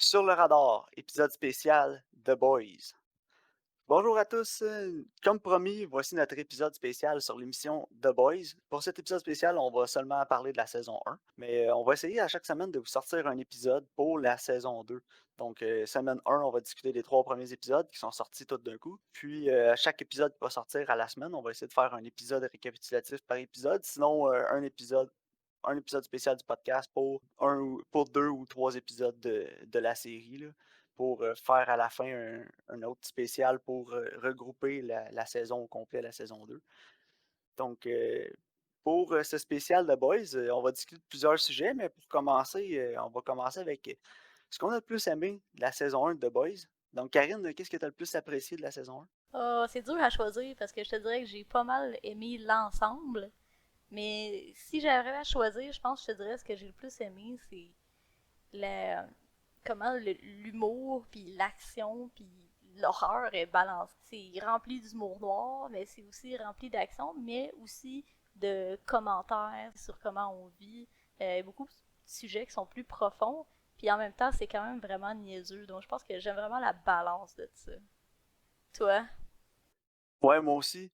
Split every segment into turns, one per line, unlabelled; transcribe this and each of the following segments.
Sur le radar, épisode spécial The Boys. Bonjour à tous, comme promis, voici notre épisode spécial sur l'émission The Boys. Pour cet épisode spécial, on va seulement parler de la saison 1, mais on va essayer à chaque semaine de vous sortir un épisode pour la saison 2. Donc, semaine 1, on va discuter des 3 premiers épisodes qui sont sortis tout d'un coup. Puis, à chaque épisode qui va sortir à la semaine, on va essayer de faire un épisode récapitulatif par épisode. Sinon, un épisode spécial du podcast pour 2 ou 3 épisodes de la série, là, pour faire à la fin un autre spécial pour regrouper la saison au complet, la saison 2. Donc, pour ce spécial de Boys, on va discuter de plusieurs sujets, mais pour commencer, on va commencer avec ce qu'on a le plus aimé de la saison 1 de The Boys. Donc, Karine, qu'est-ce que tu as le plus apprécié de la saison 1?
C'est dur à choisir parce que je te dirais que j'ai pas mal aimé l'ensemble. Mais si j'avais à choisir, je pense que je te dirais ce que j'ai le plus aimé, c'est la, comment l'humour, puis l'action, puis l'horreur est balancée. C'est rempli d'humour noir, mais c'est aussi rempli d'action, mais aussi de commentaires sur comment on vit. Beaucoup de sujets qui sont plus profonds, puis en même temps, c'est quand même vraiment niaiseux. Donc je pense que j'aime vraiment la balance de ça. Toi?
Ouais, moi aussi.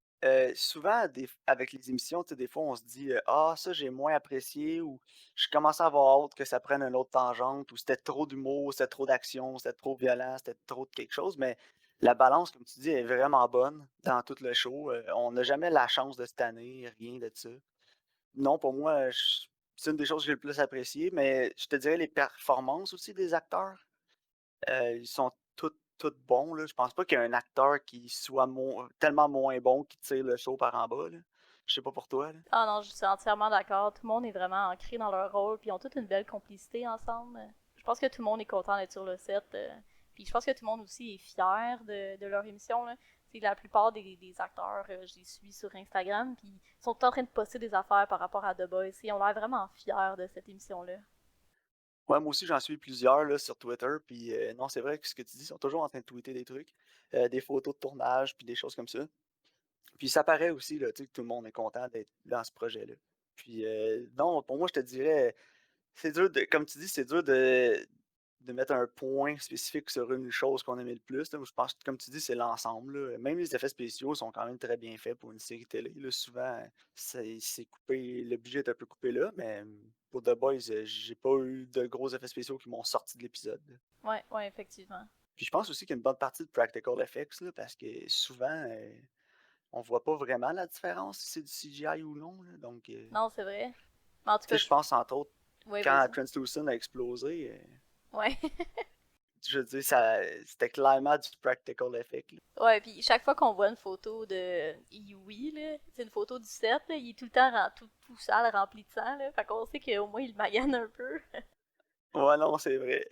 Souvent, avec les émissions, tu sais, des fois, on se dit ah, ça, j'ai moins apprécié, ou je commençais à avoir hâte que ça prenne une autre tangente, ou c'était trop d'humour, c'était trop d'action, c'était trop violent, c'était trop de quelque chose. Mais la balance, comme tu dis, est vraiment bonne dans tout le show. On n'a jamais la chance de cette année, rien de ça. Non, pour moi, c'est une des choses que j'ai le plus apprécié, mais je te dirais les performances aussi des acteurs. Ils sont toutes bons, là. Je pense pas qu'il y ait un acteur qui soit tellement moins bon qui tire le show par en bas, là. Je sais pas pour toi, là.
Ah non, je suis entièrement d'accord. Tout le monde est vraiment ancré dans leur rôle, puis ils ont toute une belle complicité ensemble. Je pense que tout le monde est content d'être sur le set. Puis je pense que tout le monde aussi est fier de leur émission. Là. C'est la plupart des acteurs, je les suis sur Instagram, puis ils sont en train de poster des affaires par rapport à The Boys. Ils ont l'air vraiment fiers de cette émission-là.
Ouais, moi aussi, j'en suis plusieurs, là, sur Twitter, puis non, c'est vrai que ce que tu dis, ils sont toujours en train de tweeter des trucs, des photos de tournage, puis des choses comme ça. Puis ça paraît aussi, là, tu sais, que tout le monde est content d'être dans ce projet-là. Puis non, pour moi, je te dirais, c'est dur comme tu dis, c'est dur de mettre un point spécifique sur une chose qu'on aimait le plus, là. Je pense que, comme tu dis, c'est l'ensemble, là. Même les effets spéciaux sont quand même très bien faits pour une série télé, là. Souvent, c'est coupé, le budget est un peu coupé là, mais pour The Boys, j'ai pas eu de gros effets spéciaux qui m'ont sorti de l'épisode, là.
Ouais, ouais, effectivement.
Puis je pense aussi qu'il y a une bonne partie de practical effects, là, parce que souvent, on voit pas vraiment la différence si c'est du CGI ou non, là. Donc,
Non, c'est vrai. Mais en tout
tu sais,
cas,
je pense entre autres,
ouais,
quand
vas-y.
Translucent a explosé,
Ouais.
je veux dire, c'était clairement du practical effect, là.
Ouais, puis chaque fois qu'on voit une photo de Iwi, là, c'est une photo du set, là, il est tout le temps tout sale, rempli de sang, là, fait qu'on sait qu'au moins il magane un peu.
Ouais, non, c'est vrai.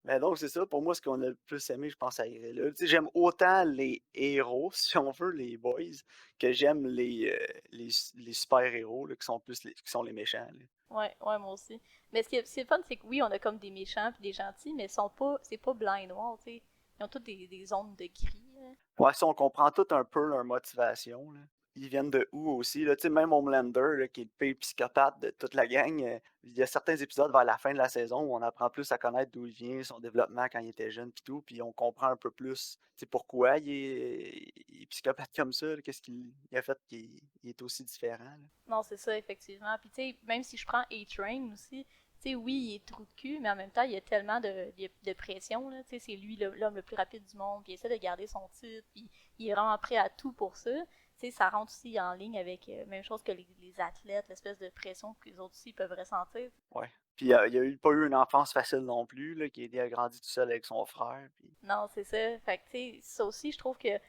Mais donc, c'est ça, pour moi, ce qu'on a le plus aimé, je pense, à irait là. Tu sais, j'aime autant les héros, si on veut, les boys, que j'aime les super-héros, là, qui sont les méchants, là.
Ouais, ouais, moi aussi. Mais ce qui est fun, c'est que oui, on a comme des méchants puis des gentils, mais c'est pas blanc et noir, tu sais. Ils ont toutes des zones de gris, là.
Ouais, ça, on comprend tout un peu leur motivation, là. Ils viennent de où aussi, là? Tu sais, même Homelander, là, qui est le pire psychopathe de toute la gang, il y a certains épisodes vers la fin de la saison où on apprend plus à connaître d'où il vient, son développement quand il était jeune, puis tout, puis on comprend un peu plus, tu sais, pourquoi il est psychopathe comme ça, là, qu'est-ce qu'il il a fait qu'il il est aussi différent, là.
Non, c'est ça, effectivement. Puis tu sais, même si je prends A-Train aussi, tu sais, oui, il est trou de cul, mais en même temps, il y a tellement de pression, là. Tu sais, c'est lui l'homme le plus rapide du monde, puis il essaie de garder son titre, puis il est vraiment prêt à tout pour ça. Tu sais, ça rentre aussi en ligne avec même chose que les athlètes, l'espèce de pression que les autres aussi peuvent ressentir.
Ouais. Puis il a pas eu une enfance facile non plus, là, qui a grandi tout seul avec son frère, puis
Non, c'est ça. Fait que, tu sais, ça aussi, je trouve que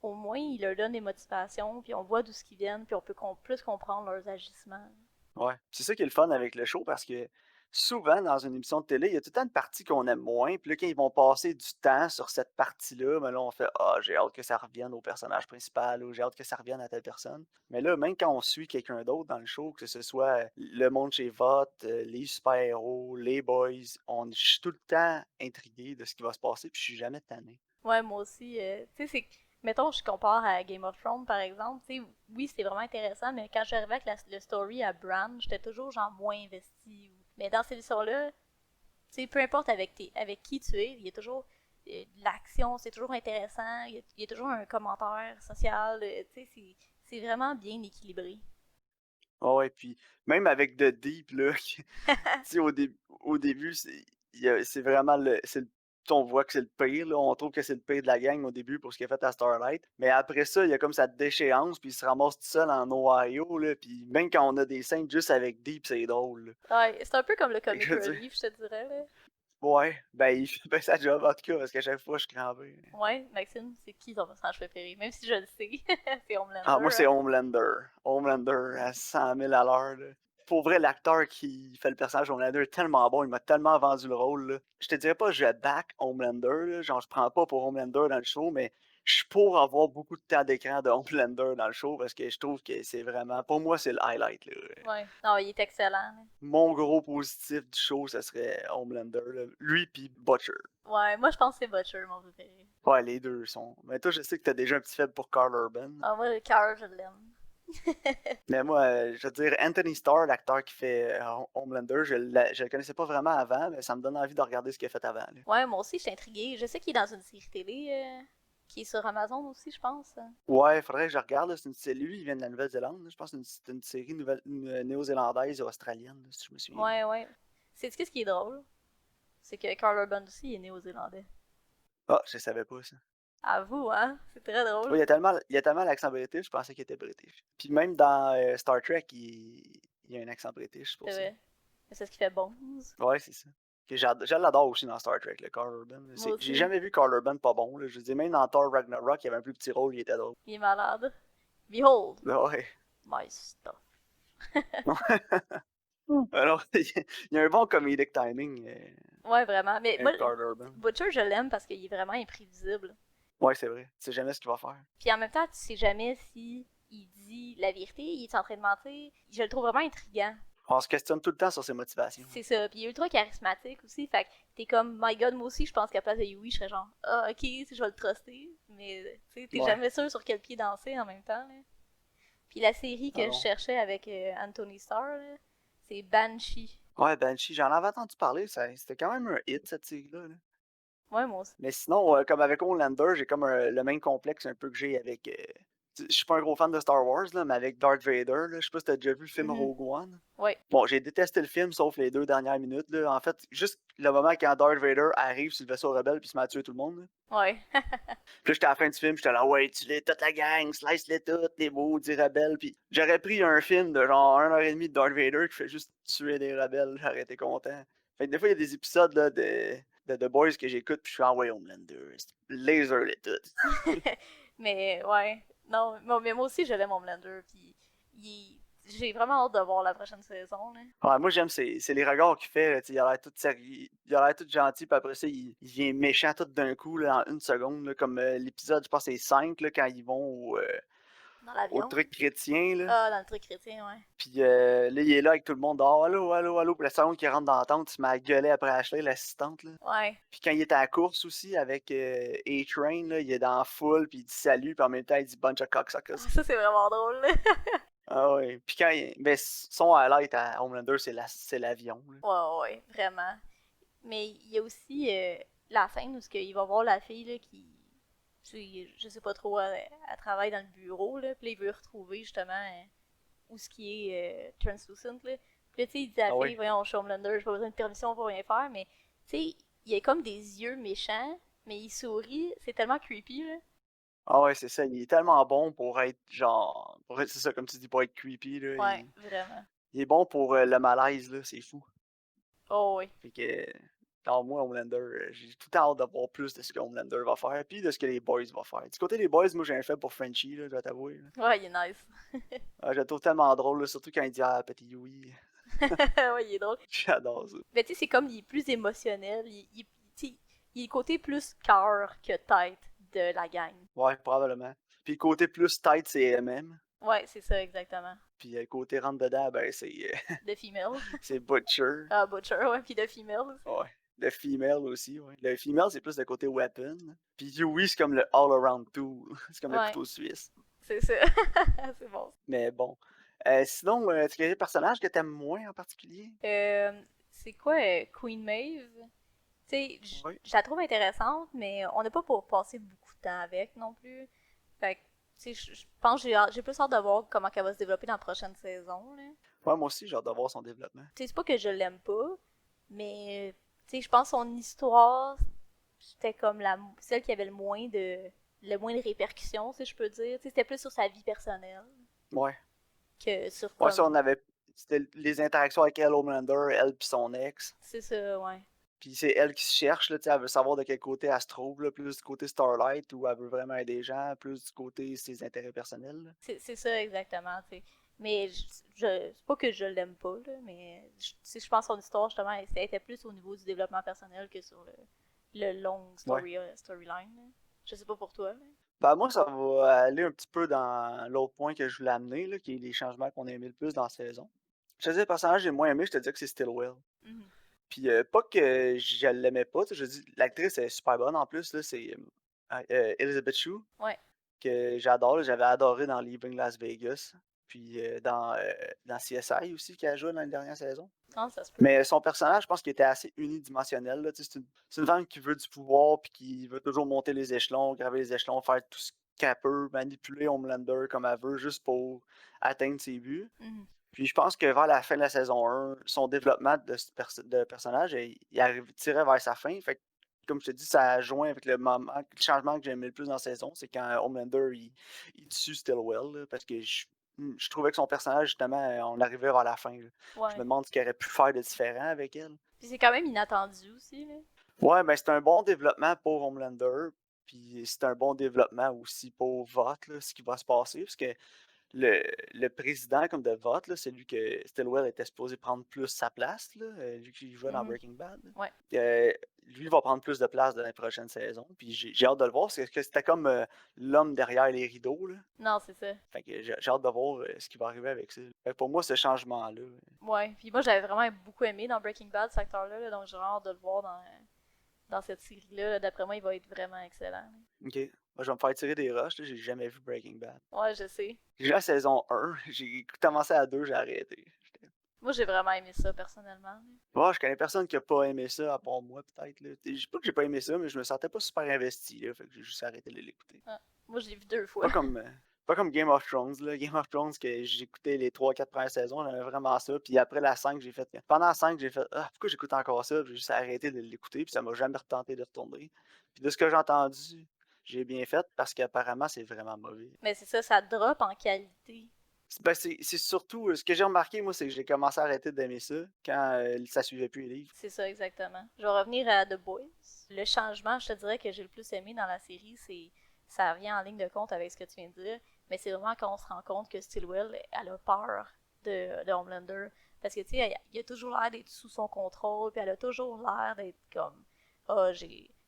au moins, il leur donne des motivations, puis on voit d'où ce qu'ils viennent, puis on peut plus comprendre leurs agissements.
ouais. C'est ça qui est le fun avec le show parce que souvent, dans une émission de télé, il y a tout le temps une partie qu'on aime moins. Puis là, quand ils vont passer du temps sur cette partie-là, ben là, on fait ah, j'ai hâte que ça revienne au personnage principal ou j'ai hâte que ça revienne à telle personne. Mais là, même quand on suit quelqu'un d'autre dans le show, que ce soit le monde chez Vote, les super-héros, les boys, je suis tout le temps intrigué de ce qui va se passer, puis je suis jamais tanné.
Ouais, moi aussi. Tu sais, c'est mettons, je compare à Game of Thrones, par exemple. Tu sais, oui, c'était vraiment intéressant, mais quand j'arrivais avec le story à Bran, j'étais toujours genre moins investie. Mais dans cette édition-là, Tu sais, peu importe avec qui tu es, il y a toujours de l'action, c'est toujours intéressant, il y a toujours un commentaire social, tu sais, c'est vraiment bien équilibré.
Ouais, puis même avec The Deep, là, tu sais, au début, c'est vraiment on voit que c'est le pire, là. On trouve que c'est le pire de la gang au début pour ce qu'il a fait à Starlight. Mais après ça, il y a comme sa déchéance, puis il se ramasse tout seul en Ohio, là. Puis même quand on a des scènes juste avec Deep, c'est drôle, là.
Ouais, c'est un peu comme le
Fait que
comic
je veux dire,
relief, je te dirais, là.
ouais, ben il fait bien sa job en tout cas, parce qu'à chaque fois, je suis crampé.
Ouais, Maxime, c'est qui ton personnage préféré? Même si je le sais, c'est
Ah, moi,
Homelander,
c'est
hein.
Homelander. Homelander à 100 000 à l'heure, là. Pour vrai, l'acteur qui fait le personnage Homelander est tellement bon, il m'a tellement vendu le rôle, là. Je te dirais pas que je back Homelander, là. Genre, je prends pas pour Homelander dans le show, mais je suis pour avoir beaucoup de temps d'écran de Homelander dans le show parce que je trouve que c'est vraiment, pour moi, c'est le highlight, là.
Ouais. Non, il est excellent, là.
Mon gros positif du show, ça serait Homelander, là. Lui pis Butcher.
Ouais, moi je pense que c'est Butcher, mon préféré.
Ouais, les deux sont. Mais toi, je sais que t'as déjà un petit faible pour Karl Urban.
Ah, moi, le Carl, je l'aime.
Mais moi, je veux dire, Anthony Starr, l'acteur qui fait Homelander, je le connaissais pas vraiment avant, mais ça me donne envie de regarder ce qu'il a fait avant, là.
Ouais, moi aussi, je suis intriguée. Je sais qu'il est dans une série télé qui est sur Amazon aussi, je pense.
Ouais, faudrait que je regarde, là. C'est lui, il vient de la Nouvelle-Zélande, là. Je pense que c'est une série néo-zélandaise ou australienne, là, si je me souviens bien.
Ouais, ouais. C'est ce qui est drôle? C'est que Carl Urban aussi est néo-zélandais.
Ah, je savais pas ça.
À vous, hein? C'est très drôle.
Ouais, il y a tellement l'accent british, je pensais qu'il était british. Puis même dans Star Trek, il y a un accent british, c'est
C'est
pour ça.
vrai. C'est ce qui fait bon.
Ouais, c'est ça. Que je l'adore aussi dans Star Trek, le Carl Urban.
Moi
J'ai
aussi.
jamais vu Carl Urban pas bon, là. Je veux dire, même dans Thor Ragnarok, il y avait un plus petit rôle, il était drôle.
Il est malade. Behold,
Ouais.
my stuff.
Alors, il y a un bon comedic timing,
Ouais, vraiment. Mais moi,
Carl Urban.
Butcher, je l'aime parce qu'il est vraiment imprévisible.
Ouais, c'est vrai. Tu sais jamais ce qu'il va faire.
Puis en même temps, tu sais jamais si il dit la vérité, il est en train de mentir. Je le trouve vraiment intriguant.
On se questionne tout le temps sur ses motivations.
C'est ça. Puis il est ultra charismatique aussi. Fait que t'es comme, my god, moi aussi, je pense qu'à place de Yui, je serais genre, ah, ok, je vais le truster. Mais tu sais, t'es
Ouais.
jamais sûr sur quel pied danser en même temps. Là. Puis la série que
Ah
je
non.
cherchais avec Anthony Starr, là, c'est Banshee.
Ouais, Banshee, j'en avais entendu parler. C'était quand même un hit, cette série-là, là.
Ouais, moi aussi.
Mais sinon, comme avec Homelander, j'ai comme le même complexe un peu que j'ai avec. Je suis pas un gros fan de Star Wars, là, mais avec Darth Vader, là, je sais pas si t'as déjà vu le film
Mhm.
Rogue One.
Ouais.
Bon, j'ai détesté le film, sauf les 2 dernières minutes, là. En fait, juste le moment quand Darth Vader arrive sur le vaisseau rebelle puis se met à tuer tout le monde, là.
Ouais.
Puis là, j'étais à la fin du film, j'étais là, ouais, tue-les toute la gang, slice-les toutes, les maudits rebelles. Puis j'aurais pris un film de genre 1 heure et demie de Darth Vader qui fait juste tuer des rebelles, j'aurais été content. Fait que des fois, il y a des épisodes là, de The Boys que j'écoute, puis je suis en ouais, Homelander, laser les toutes.
Mais ouais. Non, mais moi aussi, je l'aime, Homelander. Puis j'ai vraiment hâte de voir la prochaine saison. Là.
Ouais, moi, j'aime, c'est les regards qu'il fait, là, tu sais, il a l'air tout sérieux, il a l'air tout gentil, puis après ça, il devient méchant tout d'un coup, là, en 1 seconde, là, comme l'épisode, je pense, c'est 5, là, quand ils vont
Dans
au
l'avion.
truc chrétien, là.
Ah, dans le truc chrétien, ouais.
Puis là, il est là avec tout le monde dehors. Allô, allô, allô. Puis la seconde qui rentre dans la tente, il se met à gueuler après Ashley, l'assistante. Là.
Ouais.
Puis quand il est à la course aussi avec A-Train, là, il est dans la foule, puis il dit salut, puis en même temps, il dit bunch of cocksuckers.
Ça, c'est vraiment drôle. Là.
Ah ouais. Puis quand il. Ben, son highlight à Homelander, c'est l'avion. Là.
Ouais, ouais, vraiment. Mais il y a aussi la scène où il va voir la fille là, qui. Je sais pas trop, elle travaille dans le bureau, là, puis là, il veut retrouver justement où ce qui est Translucent. Là. Puis là, tu sais, il dit à la
Ah
fille,
oui.
voyons, je suis Homelander, j'ai pas besoin de permission pour rien faire, mais tu sais, il a comme des yeux méchants, mais il sourit, c'est tellement creepy, là.
Ah ouais, c'est ça. Il est tellement bon pour être genre. C'est ça, comme tu dis, pour être creepy. Là.
Ouais, vraiment.
Il est bon pour le malaise, là. C'est fou.
Oh, oui.
Fait que, alors moi, Homelander, j'ai tout hâte de voir plus de ce que Homelander va faire, puis de ce que les boys vont faire. Du côté des boys, moi, j'ai un fait pour Frenchie, là, je dois t'avouer. Là.
Ouais, il est nice.
Je le trouve tellement drôle, là, surtout quand il dit Ah, petit Yui.
Ouais, il est drôle.
J'adore ça.
Mais tu sais, c'est comme, il est plus émotionnel, tu sais, il est côté plus cœur que tête de la gang.
Ouais, probablement. Puis côté plus tête, c'est MM.
Ouais, c'est ça, exactement.
Puis côté rentre dedans, ben,
The female.
c'est Butcher.
Ah, Butcher, ouais, puis The female aussi.
Ouais. Le female aussi, ouais. Le female, c'est plus le côté weapon. Puis Yui, c'est comme le all-around tool. C'est comme le
Ouais,
couteau suisse.
c'est ça. C'est bon.
Mais bon. Sinon, est-ce qu'il y a des personnages que t'aimes moins en particulier?
Euh, c'est quoi Queen Maeve? Tu sais,
Oui.
je la trouve intéressante, mais on n'a pas pour passer beaucoup de temps avec non plus. Fait que, tu sais, je pense que j'ai plus hâte de voir comment elle va se développer dans la prochaine saison, là.
Ouais, moi aussi, j'ai hâte de voir son développement.
Tu sais, c'est pas que je l'aime pas, mais, tu sais, je pense que son histoire, c'était comme celle qui avait le moins de répercussions, si je peux dire. Tu sais, c'était plus sur sa vie personnelle
Ouais.
que sur
Ouais, ça,
comme,
on avait. C'était les interactions avec elle, Homelander, elle puis son ex.
c'est ça, ouais.
Puis c'est elle qui se cherche, là, tu sais, elle veut savoir de quel côté elle se trouve, là, plus du côté Starlight, où elle veut vraiment aider les gens, plus du côté ses intérêts personnels, là.
C'est ça exactement, tu sais. Mais c'est pas que je l'aime pas, là, mais je pense que son histoire, justement, elle était plus au niveau du développement personnel que sur le long
Ouais.
storyline, là. Je sais pas pour toi, là.
Ben, moi, ça va aller un petit peu dans l'autre point que je voulais amener, là, qui est les changements qu'on a aimés le plus dans la saison. Je te dis, le personnage que j'ai moins aimé, je te dis que c'est Stillwell.
Mhm.
Puis pas que je l'aimais pas, tu sais, je dis, l'actrice est super bonne en plus, là, c'est Elizabeth Shue,
Ouais.
que j'adore, là, j'avais adoré dans Leaving Las Vegas, puis dans CSI aussi, qui a joué dans la dernière saison.
Non, ça se peut.
Mais son personnage, je pense qu'il était assez unidimensionnel, là, tu sais, c'est une femme qui veut du pouvoir, puis qui veut toujours monter les échelons, graver les échelons, faire tout ce qu'elle peut, manipuler Homelander comme elle veut, juste pour atteindre ses buts.
Mhm.
Puis je pense que vers la fin de la saison 1, son développement de personnage, tirait vers sa fin. Fait que, comme je te dis, ça a joint avec le changement que j'aimais le plus dans la saison, c'est quand Homelander il tue Stillwell, là, parce que je trouvais que son personnage, justement, on arrivait vers la fin, là. Je me
Ouais.
demande ce qu'il aurait pu faire de différent avec elle.
Puis c'est quand même inattendu aussi, là.
Ouais, ben c'est un bon développement pour Homelander, puis c'est un bon développement aussi pour Vought, là, ce qui va se passer, parce que le président comme de vote, là, celui que Stillwell était supposé prendre plus sa place, là, lui qui jouait dans
Mhm.
Breaking Bad, là,
Ouais.
lui va prendre plus de place dans les prochaines saisons. Puis j'ai hâte de le voir, parce que c'était comme l'homme derrière les rideaux. Là.
Non, c'est ça.
Fait que j'ai hâte de voir ce qui va arriver avec ça. Fait que pour moi, ce changement-là.
Ouais. Puis moi, j'avais vraiment beaucoup aimé dans Breaking Bad, cet acteur-là, là, donc j'ai vraiment hâte de le voir dans cette série-là. Là. D'après moi, il va être vraiment excellent, là.
Ok. Moi, je vais me faire tirer des roches, là, j'ai jamais vu Breaking Bad.
Ouais, je sais.
J'ai vu la saison 1, j'ai commencé à 2, j'ai arrêté.
Moi, j'ai vraiment aimé ça, personnellement, là.
Ouais, je connais personne qui a pas aimé ça, à part moi, peut-être. Là. Je dis pas que j'ai pas aimé ça, mais je me sentais pas super investi, là, fait que j'ai juste arrêté de l'écouter.
Ah. Moi, je l'ai vu 2 fois.
Pas comme, euh, pas comme Game of Thrones, là. Game of Thrones, que j'ai écouté les 3-4 premières saisons, j'aimais vraiment ça. Puis après la 5, j'ai fait. Pendant la 5, j'ai fait. Ah, pourquoi j'écoute encore ça? Puis j'ai juste arrêté de l'écouter, puis ça m'a jamais retenté de retourner. Puis de ce que j'ai entendu, j'ai bien fait, parce qu'apparemment, c'est vraiment mauvais.
Mais c'est ça drop en qualité.
C'est surtout. Ce que j'ai remarqué, moi, c'est que j'ai commencé à arrêter d'aimer ça quand ça suivait plus les livres.
C'est ça, exactement. Je vais revenir à The Boys. Le changement, je te dirais, que j'ai le plus aimé dans la série, c'est ça vient en ligne de compte avec ce que tu viens de dire, mais c'est vraiment quand on se rend compte que Stillwell, elle a peur de Homelander. Parce que, tu sais, il a toujours l'air d'être sous son contrôle, puis elle a toujours l'air d'être comme, ah,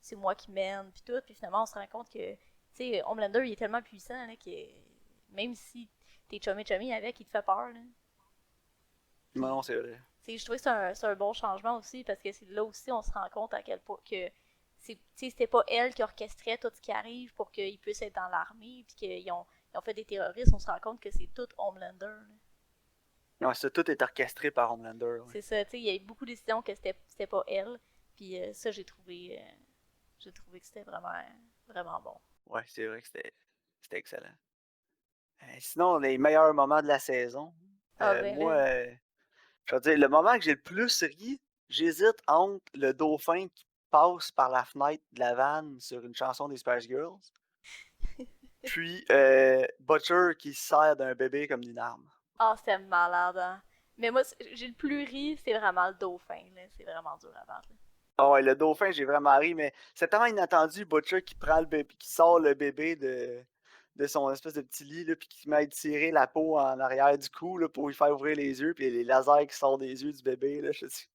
c'est moi qui mène, puis tout. Puis finalement, on se rend compte que, tu sais, Homelander, il est tellement puissant, là, que même si t'es chummy avec, il te fait peur, là.
Non, non,
Puis,
c'est vrai.
je trouvais que c'est un bon changement aussi parce que c'est là aussi on se rend compte à quel point que c'était pas elle qui orchestrait tout ce qui arrive pour qu'ils puissent être dans l'armée puis qu'ils ont fait des terroristes, on se rend compte que c'est tout Homelander, là.
Ouais, ça, tout est orchestré par Homelander. Ouais.
C'est ça, tu sais, il y a eu beaucoup de décisions que c'était pas elle, puis ça j'ai trouvé que c'était vraiment bon.
Ouais, c'est vrai que c'était excellent. Sinon, les meilleurs moments de la saison.
Ah ben
Moi,
là,
je veux dire, le moment que j'ai le plus ri, j'hésite entre le dauphin qui passe par la fenêtre de la vanne sur une chanson des Spice Girls, puis Butcher qui se sert d'un bébé comme d'une arme.
ah c'était malade, hein. Mais moi j'ai le plus ri, c'est vraiment le dauphin, là, c'est vraiment dur à battre, là.
Ah ouais, le dauphin, j'ai vraiment ri, mais c'est tellement inattendu, Butcher qui prend le bébé, qui sort le bébé de son espèce de petit lit, là, puis qui met à tirer la peau en arrière du cou là, pour lui faire ouvrir les yeux, puis les lasers qui sortent des yeux du bébé. Là,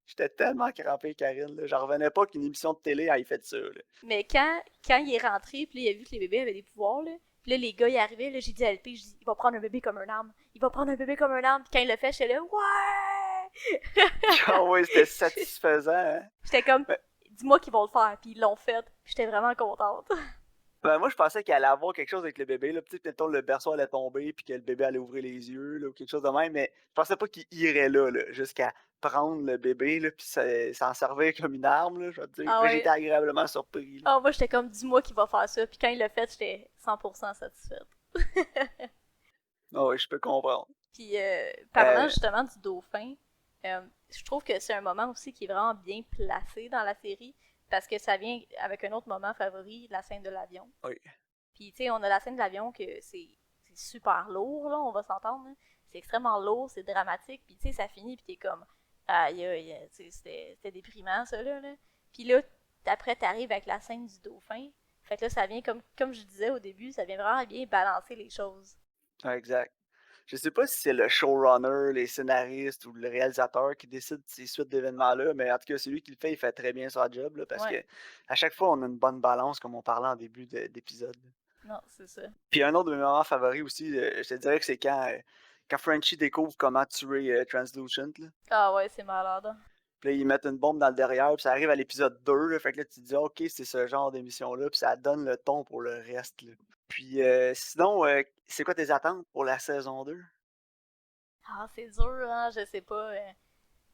j'étais tellement crampé, Karine. Là, j'en revenais pas qu'une émission de télé ait fait ça. Là.
Mais quand il est rentré, puis là, il a vu que les bébés avaient des pouvoirs, là. Puis là, les gars, ils arrivaient, là, j'ai dit à LP, je dis, il va prendre un bébé comme un arme. Il va prendre un bébé comme un arme. Puis quand il l'a fait, j'étais là, ouais!
Ah ouais, c'était satisfaisant. Hein?
J'étais comme,
Ben,
dis-moi qu'ils vont le faire. Puis ils l'ont fait. Puis j'étais vraiment contente.
moi, je pensais qu'il allait avoir quelque chose avec le bébé. Là. Peut-être le berceau allait tomber, puis que le bébé allait ouvrir les yeux, là, ou quelque chose de même, mais je pensais pas qu'il irait là, jusqu'à prendre le bébé, là, puis s'en servir comme une arme, là, je vais te dire.
Ah
Mais j'ai été
ouais.
agréablement surpris, là.
Ah, moi, j'étais comme, dis-moi qu'il va faire ça. Puis quand il l'a fait, j'étais 100% satisfaite.
Ah ouais, je peux comprendre.
Puis, parlant
Euh,
justement du dauphin, je trouve que c'est un moment aussi qui est vraiment bien placé dans la série. Parce que ça vient avec un autre moment favori, la scène de l'avion.
oui,
Puis, tu sais, on a la scène de l'avion que c'est super lourd, là, on va s'entendre. Là. C'est extrêmement lourd, c'est dramatique. Puis, tu sais, ça finit, puis t'es comme, aïe, aïe, tu sais, c'était déprimant, ça, là. Puis là, après, t'arrives avec la scène du dauphin. Fait que là, ça vient, comme je disais au début, ça vient vraiment bien balancer les choses.
ouais, exact. Je sais pas si c'est le showrunner, les scénaristes ou le réalisateur qui décide de ces suites d'événements-là, mais en tout cas, c'est lui qui le fait, il fait très bien son job, là, parce
Ouais,
que à chaque fois, on a une bonne balance, comme on parlait en début d'épisode.
non, c'est ça.
Puis un autre de mes moments favoris aussi, je te dirais que c'est quand Frenchie découvre comment tuer Translucent, là.
Ah ouais, c'est malade. Hein.
Puis là, ils mettent une bombe dans le derrière, puis ça arrive à l'épisode 2, là, fait que là, tu te dis, OK, c'est ce genre d'émission-là, puis ça donne le ton pour le reste, là. Puis sinon, c'est quoi tes attentes pour la saison 2?
Ah, c'est dur, hein, je sais pas.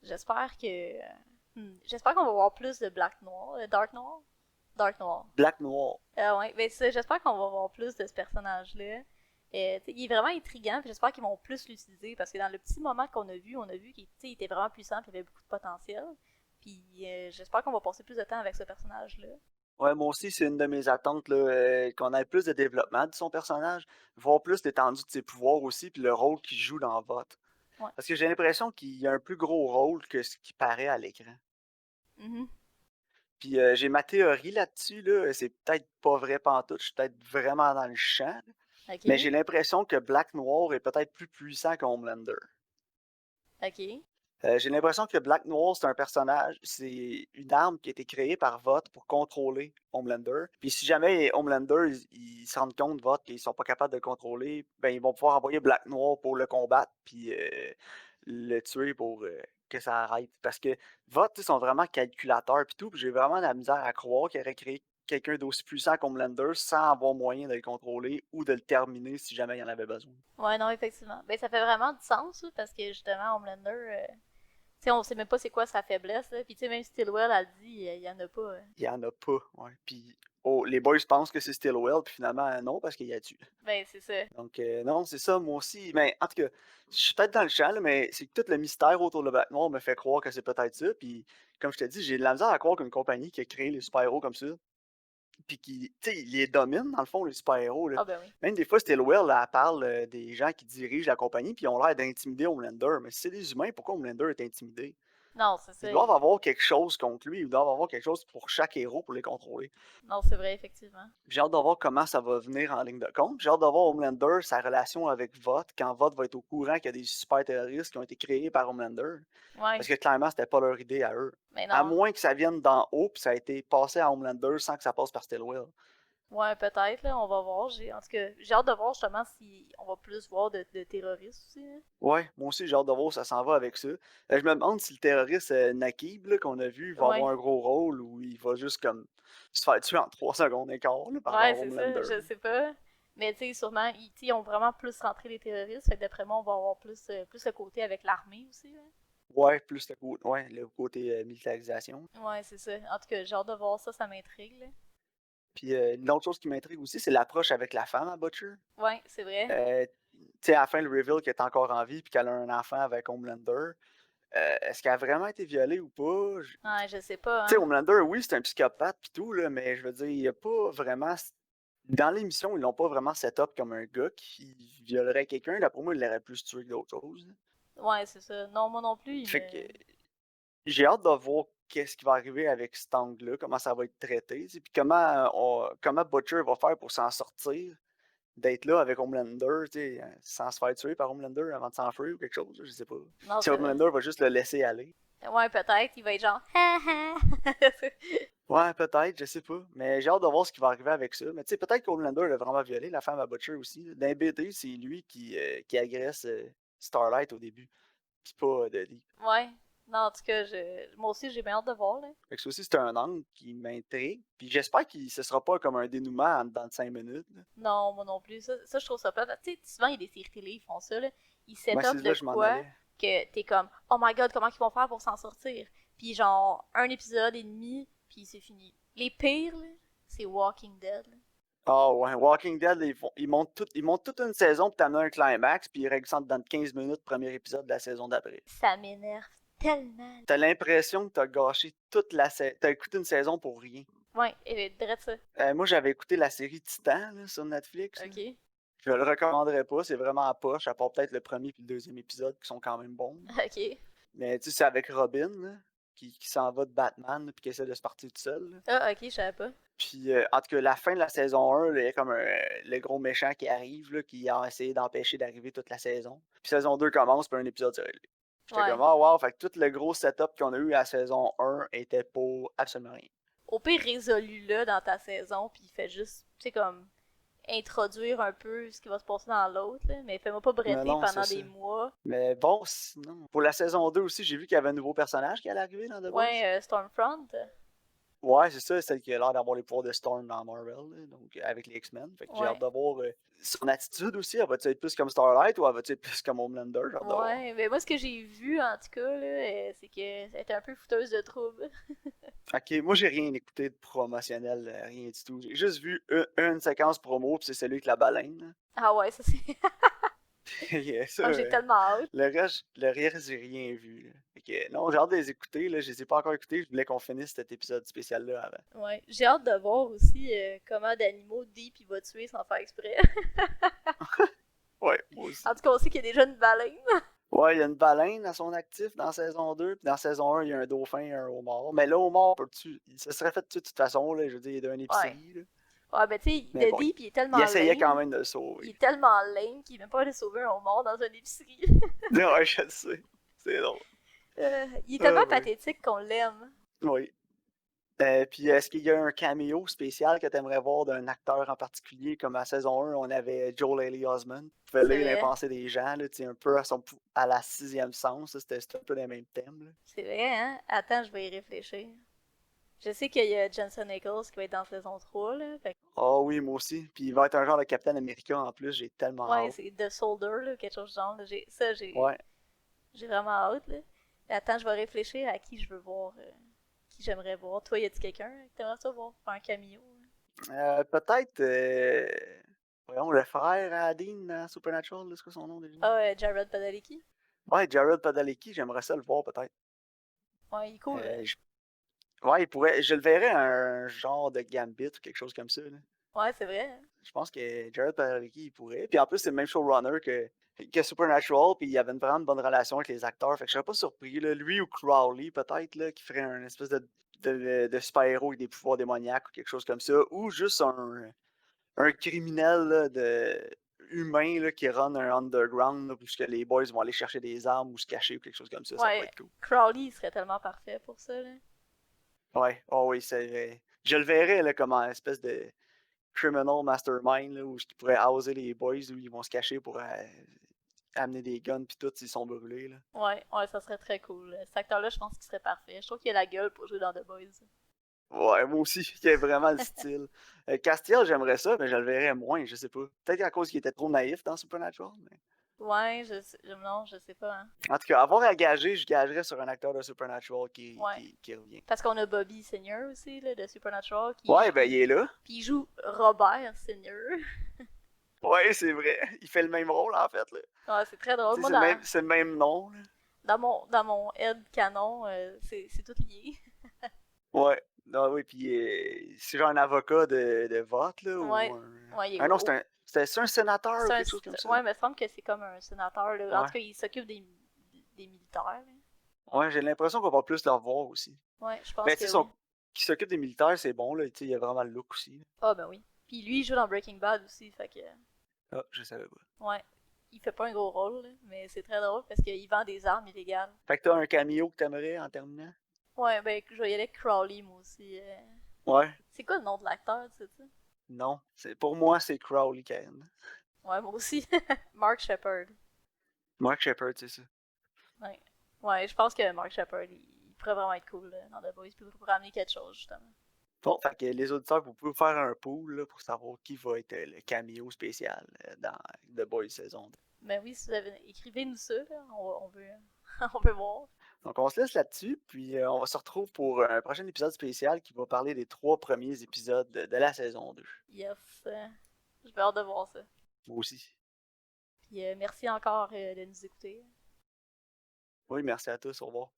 J'espère que. J'espère qu'on va voir plus de Black Noir, Dark Noir. Dark Noir.
Black Noir.
Ouais, ben ça, j'espère qu'on va voir plus de ce personnage-là. Il est vraiment intriguant, puis j'espère qu'ils vont plus l'utiliser, parce que dans le petit moment qu'on a vu, on a vu qu'il il était vraiment puissant, puis il avait beaucoup de potentiel. Puis j'espère qu'on va passer plus de temps avec ce personnage-là.
Ouais, moi aussi, c'est une de mes attentes, là, qu'on ait plus de développement de son personnage, voir plus l'étendue de ses pouvoirs aussi, puis le rôle qu'il joue dans Vote.
Ouais.
Parce que j'ai l'impression qu'il a un plus gros rôle que ce qui paraît à l'écran.
Mhm.
Puis j'ai ma théorie là-dessus, là, c'est peut-être pas vrai pantoute, je suis peut-être vraiment dans le champ, là, mais j'ai
Ok.
l'impression que Black Noir est peut-être plus puissant qu'Homelander.
Ok.
J'ai l'impression que Black Noir, c'est un personnage, c'est une arme qui a été créée par Vote pour contrôler Homelander. Puis si jamais Homelander, ils se rendent compte, Vote, qu'ils sont pas capables de le contrôler, ben ils vont pouvoir envoyer Black Noir pour le combattre, puis le tuer pour que ça arrête. Parce que Vote, ils sont vraiment calculateurs puis tout, puis j'ai vraiment de la misère à croire qu'il aurait créé quelqu'un d'aussi puissant qu'Homelander sans avoir moyen de le contrôler ou de le terminer si jamais il en avait besoin.
Ouais, non, effectivement. Ben, ça fait vraiment du sens, là, parce que justement, Homelander, tu sais, on sait même pas c'est quoi sa faiblesse, là. Puis, tu sais, même Stillwell a dit, il y en a pas.
Il y en a pas, ouais. Puis oh, les boys pensent que c'est Stillwell, puis finalement, non, parce qu'il y a tué.
Ben, c'est ça.
Donc, non, c'est ça, moi aussi. Mais en tout cas, je suis peut-être dans le champ, là, mais c'est que tout le mystère autour de Black Noir me fait croire que c'est peut-être ça. Puis, comme je te dis, j'ai de la misère à croire qu'une compagnie qui a créé les super-héros comme ça, puis qui, tu sais, ils les domine, dans le fond, les super-héros, là.
Ah, ben oui.
Même des fois, Stillwell, là, elle parle des gens qui dirigent la compagnie, puis ils ont l'air d'intimider Homelander. Mais si c'est des humains, pourquoi Homelander est intimidé?
Non, c'est
Ils
ça.
doivent avoir quelque chose contre lui, ils doivent avoir quelque chose pour chaque héros pour les contrôler.
Non, c'est vrai, effectivement.
J'ai hâte de voir comment ça va venir en ligne de compte. J'ai hâte de voir Homelander, sa relation avec Vought, quand Vought va être au courant qu'il y a des super terroristes qui ont été créés par Homelander.
Ouais.
Parce que clairement, c'était pas leur idée à eux.
Mais
À
non.
moins que ça vienne d'en haut, puis ça a été passé à Homelander sans que ça passe par Stillwell.
Ouais, peut-être, là, on va voir. En tout cas, j'ai hâte de voir justement si on va plus voir de terroristes aussi. Là.
Ouais, moi aussi, j'ai hâte de voir où ça s'en va avec ça. Je me demande si le terroriste Nakib, là, qu'on a vu, va avoir
Ouais.
un gros rôle ou il va juste comme se faire tuer en 3 secondes et quart là, par
Ouais, c'est ça,
Homelander.
je sais pas. Mais tu sais, sûrement, ils ont vraiment plus rentré les terroristes. Fait que d'après moi, on va avoir plus le côté avec l'armée aussi. Là.
Ouais, plus le côté militarisation.
Ouais, c'est ça. En tout cas, j'ai hâte de voir ça, ça m'intrigue. Là.
Puis une autre chose qui m'intrigue aussi, c'est l'approche avec la femme à Butcher.
Ouais, c'est vrai.
Tu sais, à la fin, le reveal qu'elle est encore en vie puis qu'elle a un enfant avec Homelander. Est-ce qu'elle a vraiment été violée ou pas?
Ouais, je sais pas,
Tu sais,
hein.
Homelander, oui, c'est un psychopathe pis tout, là, mais je veux dire, il y a pas vraiment. Dans l'émission, ils l'ont pas vraiment set up comme un gars qui violerait quelqu'un. D'après moi, il l'aurait plus tué que d'autres choses.
Ouais, c'est ça. Non, moi non plus, il
Fait que
me.
j'ai hâte de voir qu'est-ce qui va arriver avec cet angle-là, comment ça va être traité, tu sais, puis comment Butcher va faire pour s'en sortir, d'être là avec Homelander, tu sais, sans se faire tuer par Homelander avant de s'enfuir ou quelque chose, je sais pas.
Non,
Si
c'est vrai.
Homelander va juste le laisser aller.
Ouais, peut-être, il va être genre. Ha ha.
Ouais, peut-être, je sais pas. Mais j'ai hâte de voir ce qui va arriver avec ça. Mais tu sais, peut-être qu'Homelander l'a vraiment violé, la femme à Butcher aussi. Dans les BD, c'est lui qui agresse Starlight au début. Puis pas Dudley.
Ouais. Non, en tout cas, moi aussi, j'ai bien hâte de voir, là.
Fait que ça aussi, c'est un angle qui m'intrigue. Puis j'espère que ce sera pas comme un dénouement dans 5 minutes, là.
Non, moi non plus. Ça je trouve ça plate. Tu sais, souvent, il y a des séries télé, ils font ça, là. Ils set
Moi,
up
c'est là
de
que je m'en
quoi,
allais.
que t'es comme oh my god, comment ils vont faire pour s'en sortir? Puis genre, un épisode et demi, puis c'est fini. Les pires, là, c'est Walking Dead. Là.
Ah ouais, Walking Dead, ils montent toute une saison pour t'amener un climax, puis ils règlent ça dans 15 minutes, premier épisode de la saison d'après.
Ça m'énerve tellement.
T'as l'impression que t'as gâché toute la saison. T'as écouté une saison pour rien.
Ouais, direct ça.
Moi, j'avais écouté la série Titan là, sur Netflix. Là.
Ok.
Je le recommanderais pas, c'est vraiment à poche, à part peut-être le premier puis le deuxième épisode qui sont quand même bons.
Ok.
Mais tu sais, c'est avec Robin, là, qui s'en va de Batman, là, puis qui essaie de se partir tout seul. Là.
Ah, ok, je savais pas.
Puis, en tout cas, la fin de la saison 1, là, il y a comme le gros méchant qui arrive, là, qui a essayé d'empêcher d'arriver toute la saison. Puis saison 2 commence, puis un épisode se réglé. J'étais
Ouais.
comme, oh wow, fait que tout le gros setup qu'on a eu à la saison 1 était pour absolument rien.
Au pire, résolu-le dans ta saison, puis fais juste, tu sais, comme, introduire un peu ce qui va se passer dans l'autre, là. Mais fais-moi pas bretter
non,
pendant
c'est
des
ça.
mois.
Mais bon, sinon. Pour la saison 2 aussi, j'ai vu qu'il y avait un nouveau personnage qui allait arriver dans The Boys.
Ouais, Stormfront.
Ouais, c'est ça, celle qui a l'air d'avoir les pouvoirs de Storm dans Marvel, là, donc avec les X-Men. Fait que j'ai
Ouais.
hâte de voir son attitude aussi. Elle va-tu être plus comme Starlight ou elle va-tu être plus comme Homelander? J'ai hâte de voir.
Ouais, mais moi, ce que j'ai vu, en tout cas, là, c'est qu'elle était un peu fouteuse de troubles.
Ok, moi j'ai rien écouté de promotionnel, rien du tout. J'ai juste vu une séquence promo, puis c'est celui avec la baleine. Là.
Ah ouais, ça c'est...
Yeah, ça,
Ah, j'ai tellement hâte.
le reste, j'ai rien vu. Là. Fait que, non, j'ai hâte de les écouter. Là. Je les ai pas encore écoutés. Je voulais qu'on finisse cet épisode spécial-là avant.
Ouais, j'ai hâte de voir aussi comment d'animaux Deep il va tuer sans faire exprès.
Ouais, moi aussi.
En tout cas, on sait qu'il y a déjà une baleine.
Ouais, il y a une baleine à son actif dans saison 2, puis dans saison 1, il y a un dauphin et un homard. Mais là, homard, il se serait fait tuer de toute façon, là, je veux dire, il est d'une épicerie. Là.
Ouais, ben tu sais,
Mais
The
bon,
Deep, il est tellement
il essayait
lame.
quand même de le
Il
sauver.
est tellement lame qu'il est même pas allé sauver un homard dans une épicerie.
Ouais, je le sais. C'est drôle.
Il est tellement
ouais.
pathétique qu'on l'aime.
Oui. Puis est-ce qu'il y a un caméo spécial que tu aimerais voir d'un acteur en particulier? Comme à saison 1, on avait Joel Haley Osment. Il pouvait lire les pensées des gens, là, un peu à la sixième sens. C'était un peu les mêmes thèmes. Là.
C'est vrai, hein? Attends, je vais y réfléchir. Je sais qu'il y a Jensen Ackles qui va être dans saison 3, là. Fait...
Oh oui, moi aussi. Puis il va être un genre de Captain America en plus. J'ai tellement
ouais,
hâte.
c'est The Soldier, là, quelque chose du genre. Là.
Ouais.
J'ai vraiment hâte, là. Attends, je vais réfléchir à qui je veux voir, qui j'aimerais voir. Toi, y a-tu quelqu'un que t'aimerais ça voir faire un cameo?
Peut-être, voyons, le frère à Dean dans Supernatural, c'est quoi son nom déjà?
Ah, Jared Padalecki?
Ouais, Jared Padalecki, j'aimerais ça le voir peut-être.
Ouais, il est cool.
Ouais, il pourrait, je le verrais un genre de Gambit ou quelque chose comme ça. Là.
Ouais, c'est vrai. Hein?
Je pense que Jared Padalecki, il pourrait. Puis en plus, c'est le même showrunner que Supernatural, puis il avait vraiment une bonne relation avec les acteurs. Fait que je serais pas surpris. Là. Lui ou Crowley, peut-être, là, qui ferait un espèce de super-héros avec des pouvoirs démoniaques ou quelque chose comme ça. Ou juste un criminel là, humain là, qui run un underground, là, puisque les boys vont aller chercher des armes ou se cacher ou quelque chose comme ça.
Ouais,
Ça pourrait être cool.
Crowley, il serait tellement parfait pour ça. Là.
Ouais, oh oui, je le verrais là, comme un espèce de criminal mastermind là, où il pourrait houser les boys où ils vont se cacher pour amener des guns puis tout s'ils sont brûlés. Là.
Ouais, ça serait très cool. Cet acteur-là, je pense qu'il serait parfait. Je trouve qu'il a la gueule pour jouer dans The Boys.
Ouais, moi aussi, il a vraiment le style. Castiel, j'aimerais ça, mais je le verrais moins, je sais pas. Peut-être à cause qu'il était trop naïf dans Supernatural. Mais...
ouais, non, je sais pas. Hein.
En tout cas, avoir à gager, je gagerais sur un acteur de Supernatural qui revient.
Parce qu'on a Bobby Senior aussi, là, de Supernatural.
Ouais, ben il est là.
Puis il joue Robert Senior.
Ouais, c'est vrai. Il fait le même rôle, en fait. Là.
Ouais, c'est très drôle. Moi,
c'est le même nom. Là.
Dans mon head canon, c'est tout lié.
Ouais. Ah oui, puis c'est genre un avocat de vote, là,
ouais.
ou
ouais, il est
ah non, c'était un sénateur ou quelque chose comme ça?
Ouais, mais il me semble que c'est comme un sénateur, là.
Ouais.
En tout cas, il s'occupe des militaires, là.
Ouais, j'ai l'impression qu'on va plus le revoir aussi.
Ouais, je pense
mais
que
qui s'occupe des militaires, c'est bon, là, il a vraiment le look aussi.
Ah, ben oui. Puis lui, il joue dans Breaking Bad aussi, fait que...
Ah, je savais pas.
Ouais. Il fait pas un gros rôle, là, mais c'est très drôle parce qu'il vend des armes illégales.
Fait que t'as un cameo que t'aimerais en terminant?
Ouais, ben je vais y aller avec Crowley, moi aussi.
Ouais.
C'est quoi le nom de l'acteur, tu sais?
Non. Pour moi, c'est Crowley, Karen.
Ouais, moi aussi. Mark Shepard.
Mark Shepard, c'est ça.
Ouais. Ouais, je pense que Mark Shepard, il pourrait vraiment être cool là, dans The Boys, puis il pourrait amener quelque chose, justement.
Bon, fait que les auditeurs, vous pouvez faire un pool là, pour savoir qui va être le cameo spécial dans The Boys saison 2.
Ben oui, si vous avez... écrivez-nous ça, là. On veut, on veut voir.
Donc, on se laisse là-dessus, puis on va se retrouver pour un prochain épisode spécial qui va parler des 3 premiers épisodes de la saison 2.
Yes. Je vais hâte de voir ça.
Moi aussi.
Puis merci encore de nous écouter.
Oui, merci à tous. Au revoir.